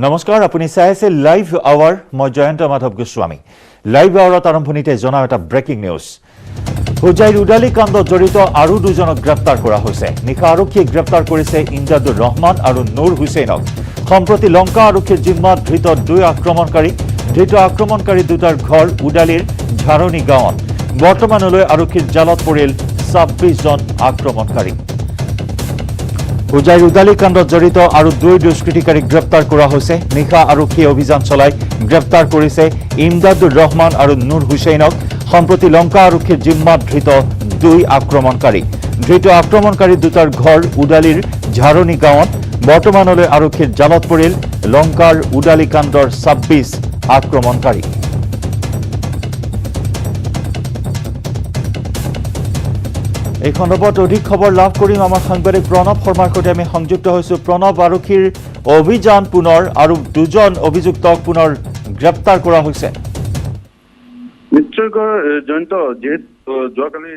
নমস্কাৰ আপুনি চাই আছে লাইভ আৱাৰ মই জয়ন্ত মাধৱ গোস্বামী লাইভ আৱাৰত আৰম্ভণিতে জনাও এটা ব্ৰেকিং নিউজ হুজাইৰ উদালি কাণ্ডত জড়িত আৰু দুজনক গ্ৰেপ্তাৰ কৰা হৈছে নিশা আৰক্ষীয়ে গ্ৰেপ্তাৰ কৰিছে ইমদাদুৰ ৰহমান আৰু নুৰ হুছেইনক সম্প্ৰতি লংকা আৰক্ষীৰ জিম্মাত ধৃত দুই আক্ৰমণকাৰী দুটাৰ ঘৰ উদালিৰ ঝাৰণী গাঁৱত বৰ্তমানলৈ আৰক্ষীৰ জালত পৰিল 26 জন আক্ৰমণকাৰী হুজাইৰ উদালি কাণ্ডত জড়িত আৰু দুই দুষ্কৃতিকাৰীক গ্ৰেপ্তাৰ কৰা হৈছে নিশা আৰক্ষীয়ে অভিযান চলাই গ্ৰেপ্তাৰ কৰিছে ইমদাদুৰ ৰহমান আৰু নুৰ হুছেইনক সম্প্ৰতি লংকা আৰক্ষীৰ জিম্মাত ধৃত দুই আক্ৰমণকাৰী দুটাৰ ঘৰ উদালিৰ ঝাৰণী গাঁৱত বৰ্তমানলৈ আৰক্ষীৰ জালত পৰিল লংকাৰ উদালি কাণ্ডৰ 26 আক্ৰমণকাৰী এই খণ্ডত অধিক খবৰ লাভ কৰিম আমাৰ সাংবাদিক প্ৰণৱ শৰ্মাৰ সৈতে আমি সংযুক্ত হৈছো প্ৰণৱ আৰক্ষীৰ অভিযান পুনৰ আৰু দুজন অভিযুক্তক পুনৰ গ্ৰেপ্তাৰ কৰা হৈছে নিশ্চয়কৈ জয়ন্ত যেহেতু যোৱাকালি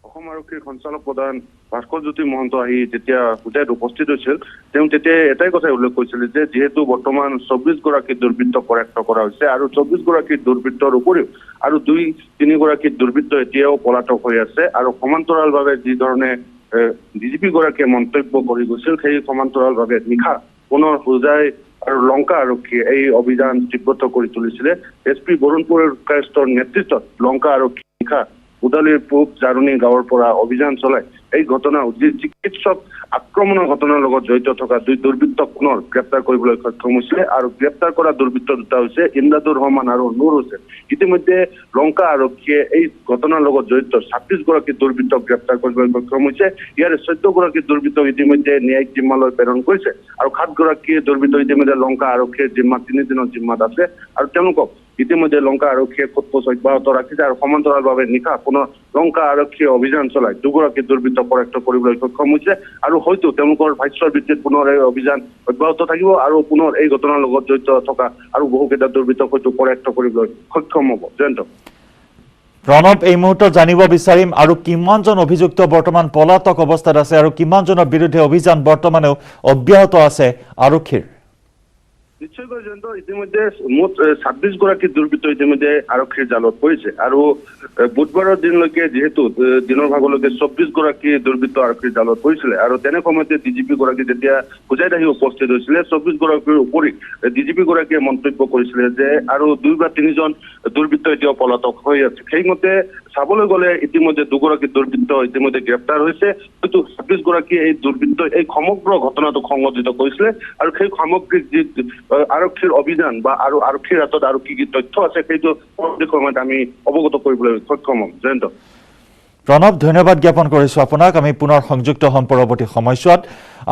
অসম আৰক্ষীৰ সঞ্চালক প্ৰধান ভাস্কৰজ্যোতি মহন্ত আহি যেতিয়া হুজাইত উপস্থিত হৈছিল তেওঁ তেতিয়া এটাই কথা উল্লেখ কৰিছিল যে যেহেতু বৰ্তমান 24 গৰাকী দুৰ্বৃত্ত কৰায়ত্ব কৰা হৈছে আৰু 24 গৰাকী দুৰ্বৃত্তৰ উপৰিও আৰু 2-3 গৰাকী দুৰ্বৃত্ত এতিয়াও পলাতক হৈ আছে আৰু সমান্তৰালভাৱে যি ধৰণে ডিজিপি গৰাকীয়ে মন্তব্য কৰি গৈছিল সেই সমান্তৰালভাৱে নিশা পুনৰ হুজাই আৰু লংকা আৰক্ষীয়ে এই অভিযান তীব্ৰত কৰি তুলিছিলে এছপি বৰুণপুৰ কাষ্টৰ নেতৃত্বত লংকা আৰক্ষী নিশা উদালিৰ পূব ঝাৰণী গাঁৱৰ পৰা অভিযান চলাই এই ঘটনা চিকিৎসক আক্ৰমণৰ ঘটনাৰ লগত জড়িত থকা দুই দুৰ্বৃত্তক পুনৰ গ্ৰেপ্তাৰ কৰিবলৈ সক্ষম হৈছিলে আৰু গ্ৰেপ্তাৰ কৰা দুৰ্বৃত্ত দুটা হৈছে ইমদাদুৰ ৰহমান আৰু নুৰ হুছেইন ইতিমধ্যে লংকা আৰক্ষীয়ে এই ঘটনাৰ লগত জড়িত 26 গৰাকী দুৰ্বৃত্তক গ্ৰেপ্তাৰ কৰিবলৈ সক্ষম হৈছে ইয়াৰে 14 গৰাকী দুৰ্বৃত্তক ইতিমধ্যে ন্যায়িক জিম্মালৈ প্ৰেৰণ কৰিছে আৰু 7 গৰাকী দুৰ্বৃত্ত ইতিমধ্যে লংকা আৰক্ষীৰ জিম্মাত 3 দিনৰ জিম্মাত আছে আৰু তেওঁলোকক ইতিমধ্যে লংকা আৰক্ষীয়ে সোধপোছ অব্যাহত ৰাখিছে আৰু সমান্তৰালভাৱে নিশা পুনৰ লংকা আৰক্ষীয়ে অভিযান চলাই দুগৰাকী দুৰ্বৃত্ত কৰায়ত্ব কৰিবলৈ সক্ষম হৈছে আৰু হয়তো তেওঁলোকৰ ভাষ্যৰ ভিত্তিত পুনৰ এই অভিযান অব্যাহত থাকিব আৰু পুনৰ এই ঘটনাৰ লগত জড়িত থকা আৰু বহুকেইটা দুৰ্বৃত্তক হয়তো কৰায়ত্ব কৰিবলৈ সক্ষম হ'ব জয়ন্ত প্ৰণৱ এই মুহূৰ্তত জানিব বিচাৰিম আৰু কিমানজন অভিযুক্ত বৰ্তমান পলাতক অৱস্থাত আছে আৰু কিমানজনৰ বিৰুদ্ধে অভিযান বৰ্তমানেও অব্যাহত আছে আৰক্ষীৰ নিশ্চয়কৈ জয়ন্ত ইতিমধ্যে মুঠ 26 গৰাকী দুৰ্বৃত্ত ইতিমধ্যে আৰক্ষীৰ জালত পৰিছে আৰু বুধবাৰৰ দিনলৈকে যেহেতু দিনৰ ভাগলৈকে 24 গৰাকী দুৰ্বৃত্ত আৰক্ষীৰ জালত পৰিছিলে আৰু তেনে সময়তে ডিজিপি গৰাকী যেতিয়া হুজাইত আহি উপস্থিত হৈছিলে 24 গৰাকীৰ উপৰি ডিজিপি গৰাকীয়ে মন্তব্য কৰিছিলে যে আৰু 2 বা 3 জন দুৰ্বৃত্ত এতিয়াও পলাতক হৈ আছে সেইমতে চাবলৈ গ'লে ইতিমধ্যে দুগৰাকী দুৰ্বৃত্ত ইতিমধ্যে গ্ৰেপ্তাৰ হৈছে কিন্তু 26 গৰাকী এই দুৰ্বৃত্ত এই সমগ্ৰ ঘটনাটোক সংঘটিত কৰিছিলে আৰু সেই সামগ্ৰিক যি আৰক্ষীৰ অভিযান বা আৰু আৰক্ষীৰ হাতত আৰু কি কি তথ্য আছে সেইটো পৰৱৰ্তী সময়ত আমি অৱগত কৰিবলৈ সক্ষম হ'ম জয়ন্ত প্ৰণৱ ধন্যবাদ জ্ঞাপন কৰিছো আপোনাক আমি পুনৰ সংযুক্ত হ'ম পৰৱৰ্তী সময়ছোৱাত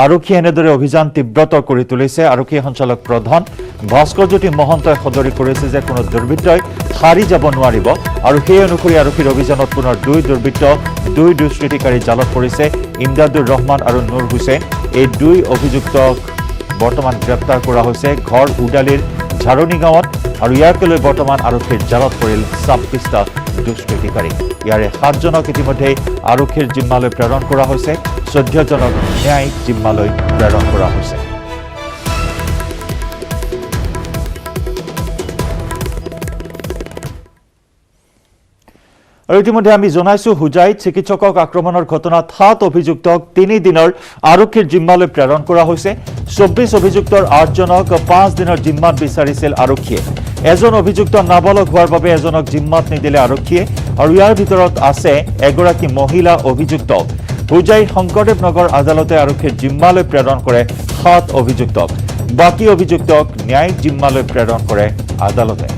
আৰক্ষী এনেদৰে অভিযান তীব্ৰত কৰি তুলিছে আৰক্ষী সঞ্চালক প্ৰধান ভাস্কৰজ্যোতি মহন্তই সদৰি কৰিছে যে কোনো দুৰ্বৃত্তই হাৰি যাব নোৱাৰিব আৰু সেই অনুসৰি আৰক্ষীৰ অভিযানত পুনৰ দুই দুষ্কৃতিকাৰী জালত পৰিছে ইমদাদুৰ ৰহমান আৰু নুৰ হুছেইন এই দুই অভিযুক্তক বৰ্তমান গ্ৰেপ্তাৰ কৰা হৈছে ঘৰ উদালিৰ ঝাৰণী গাঁৱত আৰু ইয়াকে লৈ বৰ্তমান আৰক্ষীৰ জালত পৰিল 26টা দুষ্কৃতিকাৰী ইয়াৰে 7 জনক ইতিমধ্যে আৰক্ষীৰ জিম্মালৈ প্ৰেৰণ কৰা হৈছে 14 জনক ন্যায়িক জিম্মালৈ প্ৰেৰণ কৰা হৈছে আৰু ইতিমধ্যে আমি জনাইছো হুজাইত চিকিৎসকক আক্ৰমণৰ ঘটনাত 7 অভিযুক্তক 3 দিনৰ আৰক্ষীৰ জিম্মালৈ প্ৰেৰণ কৰা হৈছে 24 অভিযুক্তৰ 8 জনক 5 দিনৰ জিম্মাত বিচাৰিছিল আৰক্ষীয়ে এজন অভিযুক্ত নাবালক হোৱাৰ বাবে এজনক জিম্মাত নিদিলে আৰক্ষীয়ে আৰু ইয়াৰ ভিতৰত আছে এগৰাকী মহিলা অভিযুক্ত হুজাইৰ শংকৰদেৱ নগৰ আদালতে আৰক্ষীৰ জিম্মালৈ প্ৰেৰণ কৰে 7 অভিযুক্তক বাকী অভিযুক্তক ন্যায়িক জিম্মালৈ প্ৰেৰণ কৰে আদালতে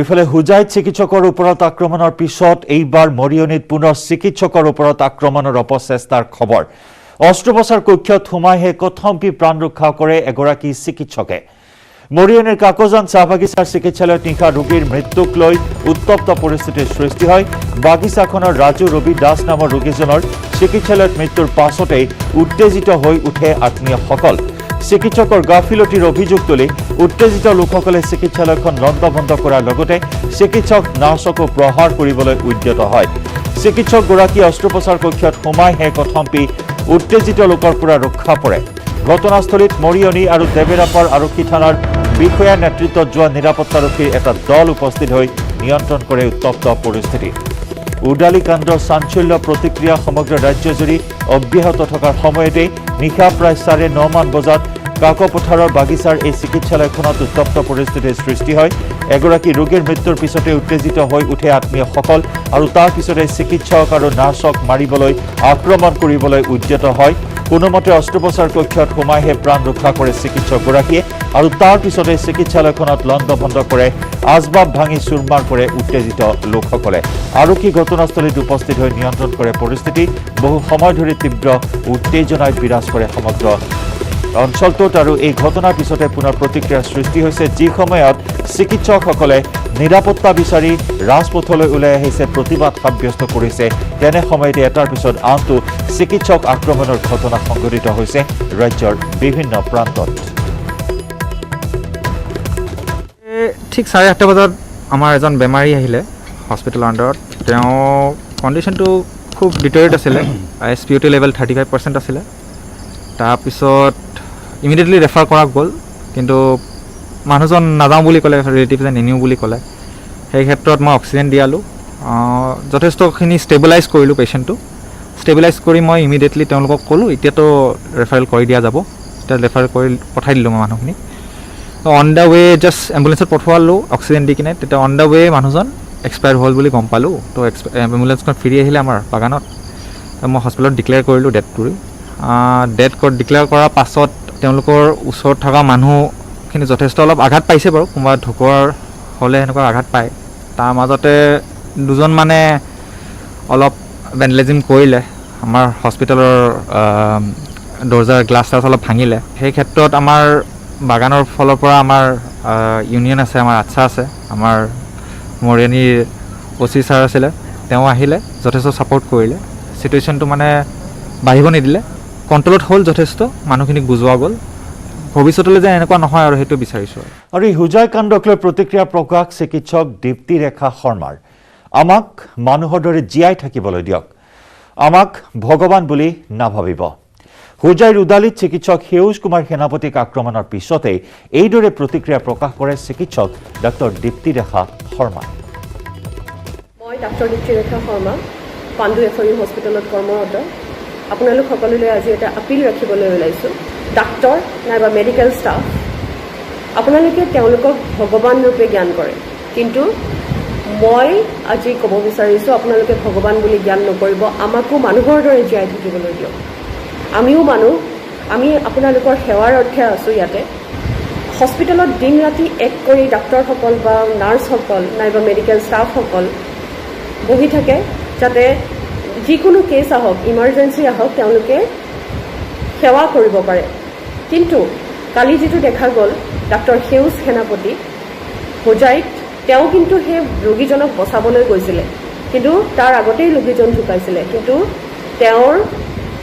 ইফালে হুজাইত চিকিৎসকৰ ওপৰত আক্ৰমণৰ পিছত এইবাৰ মৰিয়নীত পুনৰ চিকিৎসকৰ ওপৰত আক্ৰমণৰ অপচেষ্টাৰ খবৰ অস্ত্ৰোপচাৰ কক্ষত সোমাইহে কথম্পি প্ৰাণ ৰক্ষা কৰে এগৰাকী চিকিৎসকে মৰিয়নীৰ কাকজান চাহ বাগিচাৰ চিকিৎসালয়ত নিশা ৰোগীৰ মৃত্যুক লৈ উত্তপ্ত পৰিস্থিতিৰ সৃষ্টি হয় বাগিচাখনৰ ৰাজু ৰবি দাস নামৰ ৰোগীজনৰ চিকিৎসালয়ত মৃত্যুৰ পাছতেই উত্তেজিত হৈ উঠে আত্মীয়সকল চিকিৎসকৰ গাফিলতিৰ অভিযোগ তুলি উত্তেজিত লোকসকলে চিকিৎসালয়খন লণ্ডভণ্ড কৰাৰ লগতে চিকিৎসক নাৰ্ছকো প্ৰহাৰ কৰিবলৈ উদ্যত হয় চিকিৎসকগৰাকী অস্ত্ৰোপচাৰ কক্ষত সোমাইহে কথম্পি উত্তেজিত লোকৰ পৰা ৰক্ষা পৰে ঘটনাস্থলীত মৰিয়নি আৰু দেবেৰাপাৰ আৰক্ষী থানাৰ বিষয়া নেতৃত্বত যোৱা নিৰাপত্তাৰক্ষীৰ এটা দল উপস্থিত হৈ নিয়ন্ত্ৰণ কৰে উত্তপ্ত পৰিস্থিতি উডালি কাণ্ডৰ চাঞ্চল্য প্ৰতিক্ৰিয়া সমগ্ৰ ৰাজ্যজুৰি অব্যাহত থকাৰ সময়তে নিশা প্ৰায় 9:30 বজাত কাকপথাৰৰ বাগিচাৰ এই চিকিৎসালয়খনত উত্তপ্ত পৰিস্থিতিৰ সৃষ্টি হয় এগৰাকী ৰোগীৰ মৃত্যুৰ পিছতে উত্তেজিত হৈ উঠে আত্মীয়সকল আৰু তাৰ পিছতে চিকিৎসক আৰু নাৰ্ছক মাৰিবলৈ আক্ৰমণ কৰিবলৈ উদ্যত হয় কোনোমতে অস্ত্ৰোপচাৰ কক্ষত সোমাইহে প্ৰাণ ৰক্ষা কৰে চিকিৎসকগৰাকীয়ে আৰু তাৰ পিছতে চিকিৎসালয়খনত লণ্ডভণ্ড কৰে আজবাব ভাঙি চুৰমাৰ কৰে উত্তেজিত লোকসকলে আৰক্ষী ঘটনাস্থলীত উপস্থিত হৈ নিয়ন্ত্ৰণ কৰে পৰিস্থিতি বহু সময় ধৰি তীব্ৰ উত্তেজনাই বিৰাজ কৰে সমগ্ৰ অঞ্চলটোত আৰু এই ঘটনাৰ পিছতে পুনৰ প্ৰতিক্ৰিয়াৰ সৃষ্টি হৈছে যি সময়ত চিকিৎসকসকলে নিৰাপত্তা বিচাৰি ৰাজপথলৈ ওলাই আহিছে প্ৰতিবাদ সাব্যস্ত কৰিছে তেনে সময়তে এটাৰ পিছত আনটো চিকিৎসক আক্ৰমণৰ ঘটনা সংঘটিত হৈছে ৰাজ্যৰ বিভিন্ন প্ৰান্তত ঠিক 8:30 বজাত আমাৰ এজন বেমাৰী আহিলে হস্পিটেলৰ আণ্ডাৰত তেওঁ কণ্ডিশ্যনটো খুব ডিটেৰিয়েট আছিলে SpO2 লেভেল 35% আছিলে তাৰপিছত ইমিডিয়েটলি ৰেফাৰ কৰা গ'ল কিন্তু মানুহজন নাযাওঁ বুলি ক'লে ৰিলেটিভছে নিনিওঁ বুলি ক'লে সেই ক্ষেত্ৰত মই অক্সিজেন দিয়ালোঁ যথেষ্টখিনি ষ্টেবিলাইজ কৰিলোঁ পেচেণ্টটো ষ্টেবিলাইজ কৰি মই ইমিডিয়েটলি তেওঁলোকক ক'লোঁ এতিয়াতো ৰেফাৰেল কৰি দিয়া যাব এতিয়া ৰেফাৰ কৰি পঠাই দিলোঁ মই মানুহখিনি অন দ্য ৱে জাষ্ট এম্বুলেঞ্চত পঠোৱালোঁ অক্সিজেন দি কিনে তেতিয়া অন দ্য ৱে মানুহজন এক্সপায়াৰ হ'ল বুলি গম পালোঁ তো এম্বুলেঞ্চখন ফিৰি আহিলে আমাৰ বাগানত মই হস্পিটেলত ডিক্লেয়াৰ কৰিলোঁ ডেথ ডিক্লেয়াৰ কৰাৰ পাছত তেওঁলোকৰ ওচৰত থকা মানুহখিনি যথেষ্ট অলপ আঘাত পাইছে বাৰু কোনোবা ঢকুৱাৰ হ'লে সেনেকুৱা আঘাত পায় তাৰ মাজতে দুজন মানে অলপ ভেণ্ডেলিজিম কৰিলে আমাৰ হস্পিটেলৰ দৰ্জাৰ গ্লাছ টাছ অলপ ভাঙিলে সেই ক্ষেত্ৰত আমাৰ বাগানৰ ফালৰ পৰা আমাৰ ইউনিয়ন আছে আমাৰ আচ্ছা আছে আমাৰ মৰিয়নিৰ OC ছাৰ আছিলে তেওঁ আহিলে যথেষ্ট ছাপোৰ্ট কৰিলে চিটুৱেশ্যনটো মানে বাঢ়িব নিদিলে কণ্ট্ৰলত হ'ল যথেষ্ট মানুহখিনিক বুজোৱা গ'ল ভৱিষ্যতলৈ যে এনেকুৱা নহয় আৰু সেইটো বিচাৰিছোঁ আৰু এই হুজাই কাণ্ডক লৈ প্ৰতিক্ৰিয়া প্ৰকাশ চিকিৎসক দীপ্তি ৰেখা শৰ্মাৰ আমাক মানুহৰ দৰে জীয়াই থাকিবলৈ দিয়ক আমাক ভগৱান বুলি নাভাবিব হুজাইৰ উদালিত চিকিৎসক সেউজ কুমাৰ সেনাপতিক আক্ৰমণৰ পিছতে এইদৰে প্ৰতিক্ৰিয়া প্ৰকাশ কৰে চিকিৎসক ডক্টৰ দীপ্তি ৰেখা শৰ্মা মই ডক্টৰ দীপ্তি ৰেখা শৰ্মা পাণ্ডু FOU হস্পিটেলত কৰ্মৰত আপোনালোক সকলোলৈ আজি এটা আপিল ৰাখিবলৈ ওলাইছোঁ ডাক্তৰ নাইবা মেডিকেল ষ্টাফ আপোনালোকে তেওঁলোকক ভগৱান ৰূপে জ্ঞান কৰে কিন্তু মই আজি ক'ব বিচাৰিছোঁ আপোনালোকে ভগৱান বুলি জ্ঞান নকৰিব আমাকো মানুহৰ দৰে জীয়াই থাকিবলৈ দিয়ক আমিও মানুহ আমি আপোনালোকৰ সেৱাৰ অৰ্থে আছোঁ ইয়াতে হস্পিটেলত দিন ৰাতি এক কৰি ডাক্তৰসকল বা নাৰ্ছসকল নাইবা মেডিকেল ষ্টাফসকল বহি থাকে যাতে যিকোনো কেছ আহক ইমাৰ্জেঞ্চি আহক তেওঁলোকে সেৱা কৰিব পাৰে কিন্তু কালি যিটো দেখা গ'ল ডাক্তৰ সেউজ সেনাপতি হোজাইত তেওঁ কিন্তু সেই ৰোগীজনক বচাবলৈ গৈছিলে কিন্তু তাৰ আগতেই ৰোগীজন ঢুকাইছিলে কিন্তু তেওঁৰ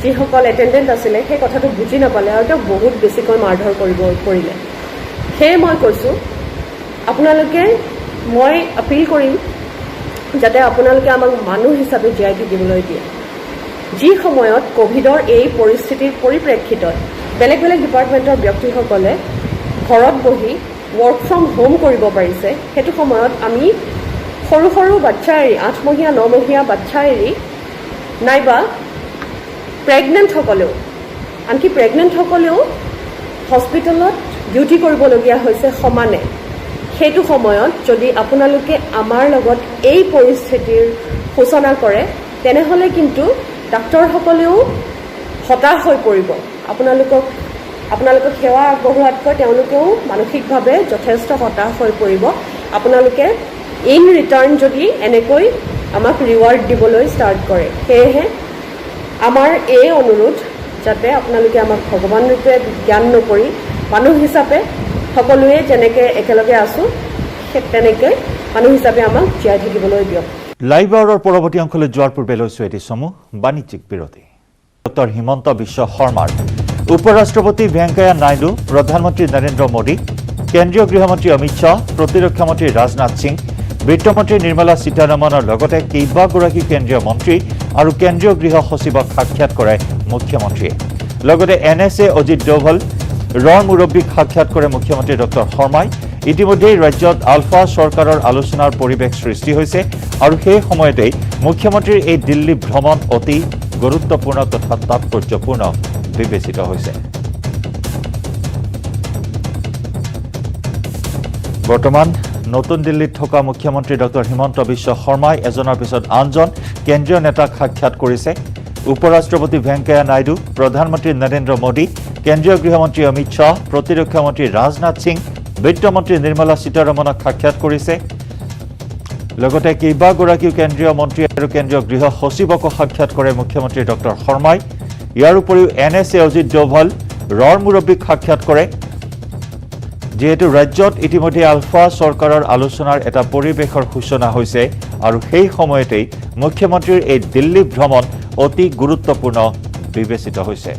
যিসকল এটেণ্ডেণ্ট আছিলে সেই কথাটো বুজি নাপালে আৰু তেওঁক বহুত বেছিকৈ মাৰধৰ কৰিলে সেয়ে মই কৈছোঁ আপোনালোকে মই আপিল কৰিম যাতে আপোনালোকে আমাক মানুহ হিচাপে জীয়াই থাকিবলৈ দিয়ে যি সময়ত কোভিডৰ এই পৰিস্থিতিৰ পৰিপ্ৰেক্ষিতত বেলেগ বেলেগ ডিপাৰ্টমেণ্টৰ ব্যক্তিসকলে ঘৰত বহি ৱৰ্ক ফ্ৰম হোম কৰিব পাৰিছে সেইটো সময়ত আমি সৰু সৰু বাচ্চা এৰি 8 মহীয়া 9 মহীয়া বাচ্চা এৰি নাইবা প্ৰেগনেণ্টসকলেও আনকি প্ৰেগনেণ্টসকলেও হস্পিটেলত ডিউটি কৰিবলগীয়া হৈছে সমানে সেইটো সময়ত যদি আপোনালোকে আমাৰ লগত এই পৰিস্থিতিৰ সূচনা কৰে তেনেহ'লে কিন্তু ডাক্তৰসকলেও হতাশ হৈ পৰিব আপোনালোকক সেৱা আগবঢ়োৱাতকৈ তেওঁলোকেও মানসিকভাৱে যথেষ্ট হতাশ হৈ পৰিব আপোনালোকে ইন ৰিটাৰ্ণ যদি এনেকৈ আমাক ৰিৱাৰ্ড দিবলৈ ষ্টাৰ্ট কৰে সেয়েহে আমাৰ এই অনুৰোধ যাতে আপোনালোকে আমাক ভগৱান ৰূপে জ্ঞান নকৰি মানুহ হিচাপে সকলোৱে যেনেকৈ একেলগে আছোঁ তেনেকৈ মানুহ হিচাপে আমাক জীয়াই থাকিবলৈ দিয়ক লাইভ আৱাৰৰ পৰৱৰ্তী অংশলৈ যোৱাৰ পূৰ্বে লৈছোঁ এটি চমু বাণিজ্যিক বিৰতি ডক্টৰ হিমন্ত বিশ্ব শৰ্মাৰ উপ ৰাষ্ট্ৰপতি ভেংকায়া নাইডু প্ৰধানমন্ত্ৰী নৰেন্দ্ৰ মোদী কেন্দ্ৰীয় গৃহমন্ত্ৰী অমিত শ্বাহ, প্ৰতিৰক্ষা মন্ত্ৰী ৰাজনাথ সিং, বিত্তমন্ত্ৰী নিৰ্মলা সীতাৰমণৰ লগতে কেইবাগৰাকী কেন্দ্ৰীয় মন্ত্ৰী আৰু কেন্দ্ৰীয় গৃহ সচিবক সাক্ষাৎ কৰে মুখ্যমন্ত্ৰীয়ে। লগতে NSA অজিত ডোভাল, ৰৰ মুৰব্বীক সাক্ষাৎ কৰে মুখ্যমন্ত্ৰী ডক্টৰ শৰ্মাই। ইতিমধ্যেই ৰাজ্যত আলফা চৰকাৰৰ আলোচনাৰ পৰিৱেশ সৃষ্টি হৈছে আৰু সেই সময়তেই মুখ্যমন্ত্ৰীৰ এই দিল্লী ভ্ৰমণ অতি গুৰুত্বপূৰ্ণ তথা তাৎপৰ্যপূৰ্ণ বিবেচিত হৈছে। বৰ্তমান নতুন দিল্লীত থকা মুখ্যমন্ত্ৰী ডক্টৰ হিমন্ত বিশ্ব শৰ্মাই এজনৰ পিছত আনজন কেন্দ্ৰীয় নেতাক সাক্ষাৎ কৰিছে। উপৰাষ্ট্ৰপতি ভেংকায়া নাইডু, প্ৰধানমন্ত্ৰী নৰেন্দ্ৰ মোদী, কেন্দ্ৰীয় গৃহমন্ত্ৰী অমিত শ্বাহ, প্ৰতিৰক্ষা মন্ত্ৰী ৰাজনাথ সিং, বিত্তমন্ত্ৰী নিৰ্মলা সীতাৰমণক সাক্ষাৎ কৰিছে। লগতে কেইবাগৰাকীও কেন্দ্ৰীয় মন্ত্ৰী আৰু কেন্দ্ৰীয় গৃহ সচিবকো সাক্ষাৎ কৰে মুখ্যমন্ত্ৰী ডক্টৰ শৰ্মাই। ইয়াৰ উপৰিও NSA অজিত ডোভাল, ৰৰ মুৰব্বীক সাক্ষাৎ কৰে। যিহেতু ৰাজ্যত ইতিমধ্যে আলফা চৰকাৰৰ আলোচনাৰ এটা পৰিৱেশৰ সূচনা হৈছে আৰু সেই সময়তেই মুখ্যমন্ত্ৰীৰ এই দিল্লী ভ্ৰমণ অতি গুৰুত্বপূৰ্ণ বিবেচিত হৈছে।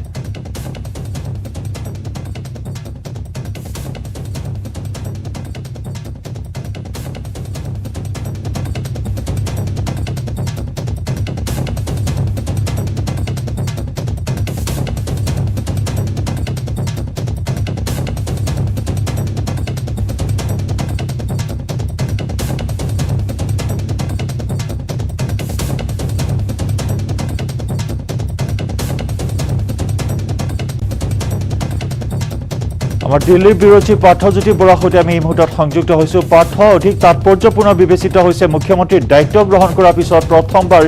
আমাৰ দিল্লীৰ বিৰোধী পাৰ্থজ্যোতি বৰাৰ সৈতে আমি এই মুহূৰ্তত সংযুক্ত হৈছোঁ। পাৰ্থ, অধিক তাৎপৰ্যপূৰ্ণ বিবেচিত হৈছে মুখ্যমন্ত্ৰীৰ দায়িত্ব গ্ৰহণ কৰাৰ পিছত প্ৰথমবাৰ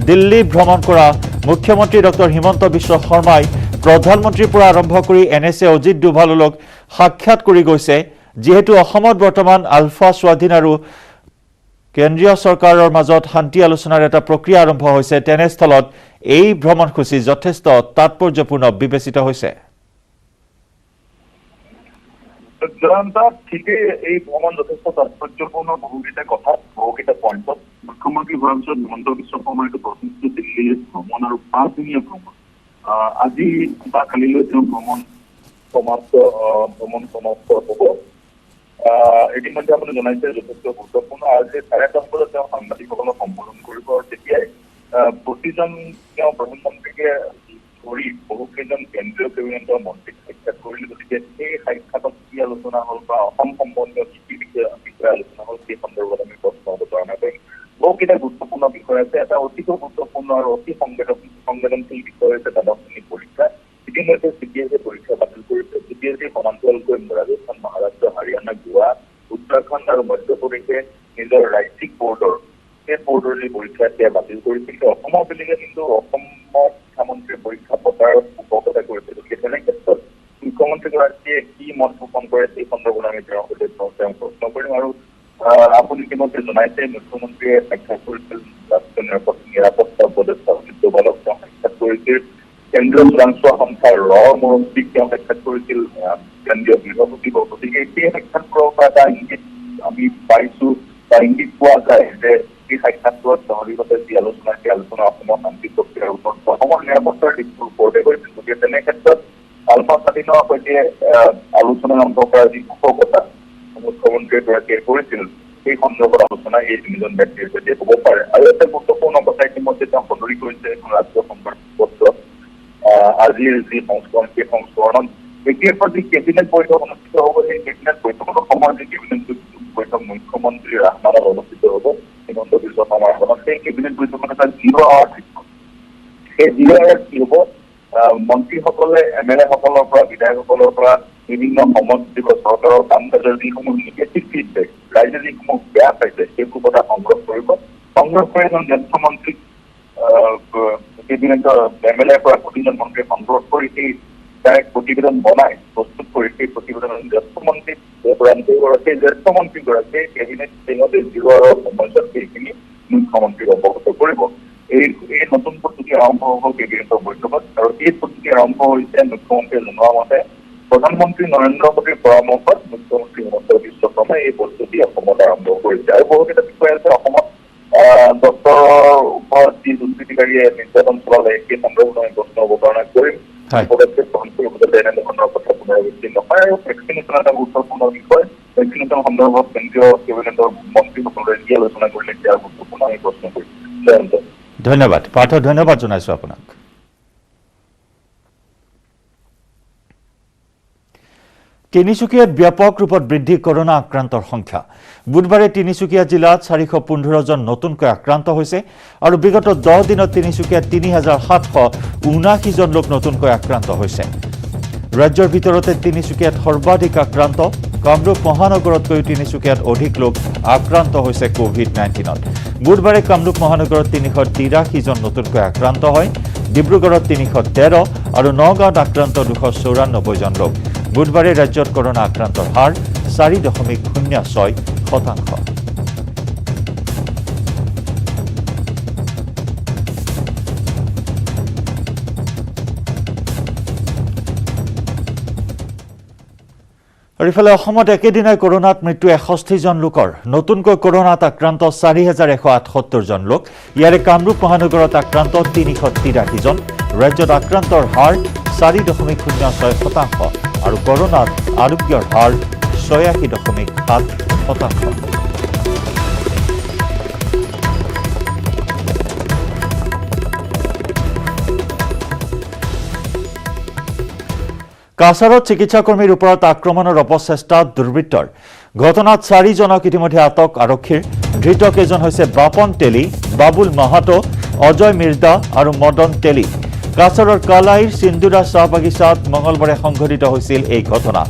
দিল্লী ভ্ৰমণ কৰা মুখ্যমন্ত্ৰী ডক্টৰ হিমন্ত বিশ্ব শৰ্মাই প্ৰধানমন্ত্ৰীৰ পৰা আৰম্ভ কৰি NSA অজিত ডোভালক সাক্ষাৎ কৰি গৈছে। যিহেতু অসমত বৰ্তমান আলফা স্বাধীন আৰু কেন্দ্ৰীয় চৰকাৰৰ মাজত শান্তি আলোচনাৰ এটা প্ৰক্ৰিয়া আৰম্ভ হৈছে, তেনেস্থলত এই ভ্ৰমণসূচী যথেষ্ট তাৎপৰ্যপূৰ্ণ বিবেচিত হৈছে। ঠিকেই, এই ভ্ৰমণ যথেষ্ট তাৎপৰ্যপূৰ্ণ বহুকেইটা কথা, বহুকেইটা পইণ্টত। মুখ্যমন্ত্ৰী হোৱাৰ পিছত হিমন্ত বিশ্ব শৰ্মাৰ এইটো প্ৰথমটো দিল্লীৰ ভ্ৰমণ আৰু 5 দিনীয়া ভ্ৰমণ। আজি বা কালিলৈ তেওঁ ভ্ৰমণ সমাপ্ত হ'ব। ইতিমধ্যে আপুনি জনাইছে যথেষ্ট গুৰুত্বপূৰ্ণ। আজি 10:30 বজাত তেওঁ সাংবাদিকসকলক সম্বোধন কৰিব আৰু তেতিয়াই প্ৰতিজন তেওঁ প্ৰধানমন্ত্ৰীকে ধৰি বহুকেইজন কেন্দ্ৰীয় কেবিনেটৰ মন্ত্ৰীক সাক্ষাৎ কৰিলে। গতিকে সেই সাক্ষাতত কি আলোচনা হ'ল বা অসম সম্বন্ধীয় কি বিষয়ে আলোচনা হ'ল সেই সন্দৰ্ভত আমি প্ৰশ্ন অৱতাৰণা কৰিম। বহুকেইটা গুৰুত্বপূৰ্ণ বিষয় আছে। এটা অতিকৈ গুৰুত্বপূৰ্ণ আৰু অতি সংবেদনশীল বিষয় হৈছে দ্বাদশ শ্ৰেণীৰ পৰীক্ষা। ইতিমধ্যে CBSE পৰীক্ষা বাতিল কৰিছে। CBSE সমান্তৰালকৈ ৰাজস্থান, মহাৰাষ্ট্ৰ, হাৰিয়ানা, গোৱা, উত্তৰাখণ্ড আৰু মধ্যপ্ৰদেশে নিজৰ ৰাজ্যিক বৰ্ডৰ সেই বৰ্ডৰ যি পৰীক্ষা সেয়া বাতিল কৰিছিল। অসমৰ বেলেগে কিন্তু অসমৰ শিক্ষামন্ত্ৰীয়ে পৰীক্ষা পতাৰত উপকতা কৰিছে। গতিকে তেনে ক্ষেত্ৰত মুখ্যমন্ত্ৰীগৰাকীয়ে কি মত পোষণ কৰে সেই সন্দৰ্ভত আমি তেওঁৰ সৈতে তেওঁক প্ৰশ্ন কৰিম। আৰু আপুনি ইতিমধ্যে জনাইছে মুখ্যমন্ত্ৰীয়ে সাক্ষাৎ কৰিছিল ৰাষ্ট্ৰীয় নিৰাপত্তা উপদেষ্টা অজিত ডোভালক, তেওঁ সাক্ষাৎ কৰিছিল কেন্দ্ৰীয় চোৰাংচোৱা সংস্থা ৰৰ মুৰব্বীক, তেওঁ সাক্ষাৎ কৰিছিল কেন্দ্ৰীয় গৃহ সচিবক। গতিকে সেই সাক্ষাৎবোৰৰ পৰা এটা ইংগিত আমি পাইছো বা ইংগিত পোৱা যায় যে এই সাক্ষাৎবোৰত জনদিগতে যি আলোচনা, সেই আলোচনা অসমৰ শান্তি প্ৰক্ৰিয়াৰ ওপৰত, অসমৰ নিৰাপত্তাৰ দিশটোৰ ওপৰতে কৰিছিল। গতিকে তেনে ক্ষেত্ৰত আলফা স্বাধীনৰ সৈতে আলোচনা আৰম্ভ কৰাৰ যি পোষকতা মুখ্যমন্ত্ৰীগৰাকীয়ে কৰিছিল, সেই সন্দৰ্ভত আলোচনা এই তিনিজন ব্যক্তিৰ সৈতে হ'ব পাৰে। আৰু এটা গুৰুত্বপূৰ্ণ কথা ইতিমধ্যে তেওঁ সদৰি কৰিছে এখন ৰাষ্ট্ৰীয় সংবাদ পত্ৰত। আজিৰ যি সংস্কৰণ, সেই সংস্কৰণত বিশেষকৈ যি কেবিনেট বৈঠক অনুষ্ঠিত হ'ব, সেই কেবিনেট বৈঠকত অসমৰ যি কেবিনেট বৈঠক মুখ্যমন্ত্ৰী ৰাজনাথত অনুষ্ঠিত হ'ব হিমন্ত বিশ্ব শৰ্মাৰ আগত। সেই কেবিনেট বৈঠকত এটা 0 আৱাৰ থাকিব। সেই 0 আৱাৰত কি হ'ব, মন্ত্ৰীসকলে MLA সকলৰ পৰা, বিধায়কসকলৰ পৰা বিভিন্ন সমষ্টি বা চৰকাৰৰ কাম কাজৰ যিসমূহ নিগেটিভ ফিডবেক, ৰাইজে যিসমূহ বেয়া পাইছে, সেইবোৰ কথা সংগ্ৰহ কৰিব। সংগ্ৰহ কৰি এজন জ্যেষ্ঠ মন্ত্ৰীক কেবিনেটৰ MLA পৰা প্ৰতিজন মন্ত্ৰীয়ে সংগ্ৰহ কৰি সেই ডাইৰেক্ট প্ৰতিবেদন বনাই প্ৰস্তুত কৰি সেই প্ৰতিবেদন জ্যেষ্ঠ মন্ত্ৰীক প্ৰদান কৰিব। আৰু সেই জ্যেষ্ঠ মন্ত্ৰীগৰাকীয়ে কেবিনেট মিটিঙতে 0 আৱাৰৰ সময়ত সেইখিনি মুখ্যমন্ত্ৰীক অৱগত কৰিব। এই নতুন পদ্ধতি আৰম্ভ হ'ব কেবিনেটৰ বৈঠকত। আৰু এই পদ্ধতি আৰম্ভ হৈছে মুখ্যমন্ত্ৰীয়ে জনোৱা মতে প্ৰধানমন্ত্ৰী নৰেন্দ্ৰ মোদীৰ পৰামৰ্শত মুখ্যমন্ত্ৰী হিমন্ত বিশ্ব শৰ্মাই এই পদ্ধতি অসমত আৰম্ভ কৰিছে। আৰু বহুকেইটা বিষয় আছে অসমত ডক্টৰৰ ওপৰত যি দুষ্কৃতিকাৰীয়ে নিৰ্যাতন চলালে, সেই সন্দৰ্ভত আমি প্ৰশ্ন অৱতাৰণা কৰিম। পদক্ষেপ গ্ৰহণ কৰিব যাতে এনেধৰণৰ কথা পুনৰাবৃত্তি নহয়। আৰু ভেকচিনেশ্যন এটা গুৰুত্বপূৰ্ণ বিষয়। সন্দৰ্ভত কেন্দ্ৰীয় কেবিনেটৰ মন্ত্ৰীসকলে কি আলোচনা কৰিলে ইয়াৰ গুৰুত্বপূৰ্ণ এই প্ৰশ্ন কৰিছে। ধন্যবাদ পাৰ্থ, ধন্যবাদ জনাইছোঁ আপোনাক। তিনিচুকীয়াত ব্যাপক ৰূপত বৃদ্ধি কৰোনা আক্ৰান্তৰ সংখ্যা। বুধবাৰে তিনিচুকীয়া জিলাত 415 জন নতুনকৈ আক্ৰান্ত হৈছে আৰু বিগত 10 দিনত তিনিচুকীয়াত 3779 জন লোক নতুনকৈ আক্ৰান্ত হৈছে। ৰাজ্যৰ ভিতৰতে তিনিচুকীয়াত সৰ্বাধিক আক্ৰান্ত। কামৰূপ মহানগৰতকৈ তিনিচুকীয়াত অধিক লোক আক্ৰান্ত হৈছে কোভিড-19ত। বুধবাৰে কামৰূপ মহানগৰত 383 জন নতুনকৈ আক্ৰান্ত হয়। ডিব্ৰুগড়ত 313 আৰু নগাঁৱত আক্ৰান্ত 294 জন লোক। বুধবাৰে ৰাজ্যত কৰোনা আক্ৰান্তৰ হাৰ 4.06%। আৰু ইফালে অসমত একেদিনাই কৰোনাত মৃত্যু 61 জন লোকৰ। নতুনকৈ কৰোনাত আক্ৰান্ত 4178 জন লোক। ইয়াৰে কামৰূপ মহানগৰত আক্ৰান্ত 383 জন। ৰাজ্যত আক্ৰান্তৰ হাৰ 4.06% আৰু কৰোনাত আৰোগ্যৰ হাৰ 86.7%। কাছাৰত চিকিৎসাকৰ্মীৰ ওপৰত আক্ৰমণৰ অপচেষ্টাত দুৰ্বৃত্তৰ। ঘটনাত 4 জনক ইতিমধ্যে আটক আৰক্ষীৰ। ধৃত কেইজন হৈছে বাপন তেলী, বাবুল মাহাতো, অজয় মিৰ্জা আৰু মদন তেলী। কাছাৰৰ কালাইৰ সিন্দুৰা চাহ বাগিচাত মঙলবাৰে সংঘটিত হৈছিল এই ঘটনা।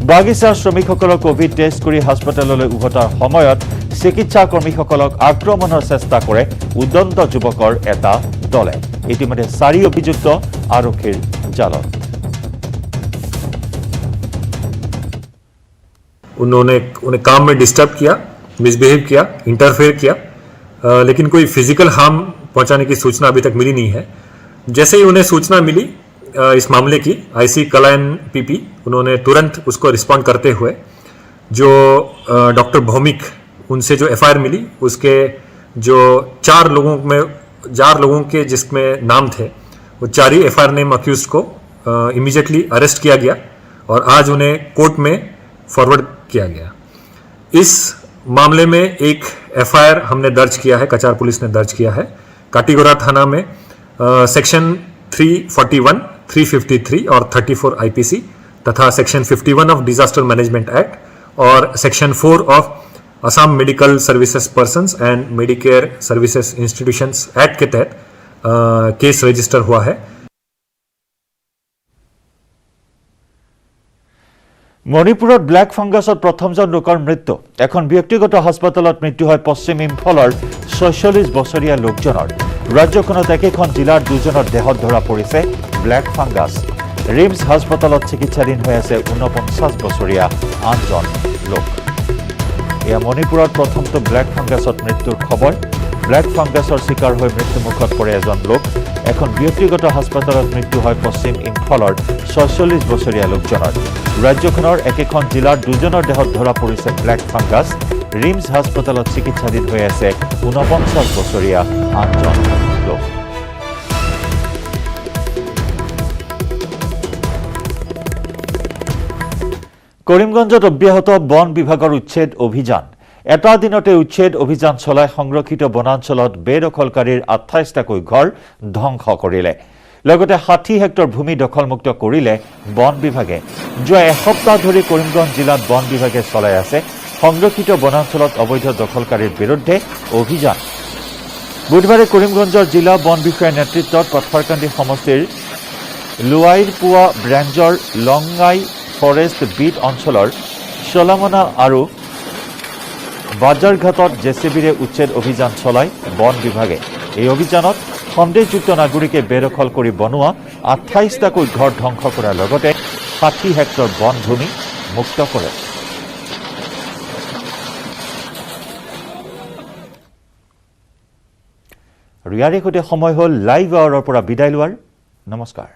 বাগিচাৰ শ্ৰমিকসকলক কোভিড টেষ্ট কৰি হাস্পতাললৈ উভতাৰ সময়ত চিকিৎসাকৰ্মীসকলক আক্ৰমণৰ চেষ্টা কৰে উদন্ত যুৱকৰ এটা দলে। ইতিমধ্যে 4 অভিযুক্ত আৰক্ষীৰ জালত। उन्हें काम में डिस्टर्ब किया, मिसबिहेव किया, इंटरफेयर किया, लेकिन कोई फिजिकल हार्म पहुंचाने की सूचना अभी तक मिली नहीं है। जैसे ही उन्हें सूचना मिली इस मामले की, आईसी कलायन पीपी उन्होंने तुरंत उसको रिस्पॉन्ड करते हुए जो डॉक्टर भौमिक उनसे जो एफआईआर मिली उसके जो 4 लोगों के जिसमें नाम थे वो 4 ही एफआईआर नेम अक्यूज को इमीडिएटली अरेस्ट किया गया और आज उन्हें कोर्ट में फॉरवर्ड किया गया। इस मामले में एक एफआईआर हमने दर्ज किया है, कचार पुलिस ने दर्ज किया है काटीगोरा थाना में सेक्शन 341, 353 और 34 आईपीसी तथा section 51 of disaster management act और section 4 of Assam medical services persons and medicare services institutions act के तहत केस रजिस्टर हुआ है। মণিপুৰত ব্লেক ফাংগাছত প্ৰথমজন লোকৰ মৃত্যু। এখন ব্যক্তিগত হাস্পতালত মৃত্যু হয় পশ্চিম ইম্ফলৰ 46 বছৰীয়া লোকজনৰ। ৰাজ্যখনত একেখন জিলাৰ 2জনৰ দেহত ধৰা পৰিছে ব্লেক ফাংগাছ। ৰিমছ হাস্পতালত চিকিৎসাধীন হৈ আছে 49 বছৰীয়া আনজন লোক। এয়া মণিপুৰত প্ৰথমটো ব্লেক ফাংগাছত মৃত্যুৰ খবৰ। ব্লেক ফাংগাছৰ চিকাৰ হৈ মৃত্যুমুখত পৰে এজন লোক। এখন ব্যক্তিগত হাস্পতালত মৃত্যু হয় পশ্চিম ইম্ফলৰ 46 বছৰীয়া লোকজনৰ। ৰাজ্যখনৰ একেখন জিলাৰ 2জনৰ দেহত ধৰা পৰিছে ব্লেক ফাংগাছ। ৰিমছ হাস্পতালত চিকিৎসাধীন হৈ আছে 49 বছৰীয়া আনজন লোক। কৰিমগঞ্জত অব্যাহত বন বিভাগৰ উচ্ছেদ অভিযান। এটা দিনতে উচ্ছেদ অভিযান চলাই সংৰক্ষিত বনাঞ্চলত বেদখলকাৰীৰ 28টাকৈ ঘৰ ধ্বংস কৰিলে। লগতে 60 হেক্টৰ ভূমি দখলমুক্ত কৰিলে বন বিভাগে। যোৱা এসপ্তাহ ধৰি কৰিমগঞ্জ জিলাত বন বিভাগে চলাই আছে সংৰক্ষিত বনাঞ্চলত অবৈধ দখলকাৰীৰ বিৰুদ্ধে অভিযান। বুধবাৰে কৰিমগঞ্জৰ জিলা বন বিষয়াৰ নেতৃত্বত পথাৰকান্দি সমষ্টিৰ লোৱাইৰপুৱা ব্ৰেঞ্জৰ লংগাই ফৰেষ্ট বিট অঞ্চলৰ চলামনা আৰু বাজাৰঘাটত জেচিবিৰে উচ্ছেদ অভিযান চলায় বন বিভাগে। এই অভিযানত সন্দেহযুক্ত নাগৰিকে বেদখল কৰি বনোৱা 28টাকৈ ঘৰ ধ্বংস কৰাৰ লগতে 60 হেক্টৰ বন ভূমি মুক্ত কৰে। আৰু ইয়াৰে সৈতে সময় হ'ল লাইভ আৱাৰৰ পৰা বিদায় লোৱাৰ। নমস্কাৰ।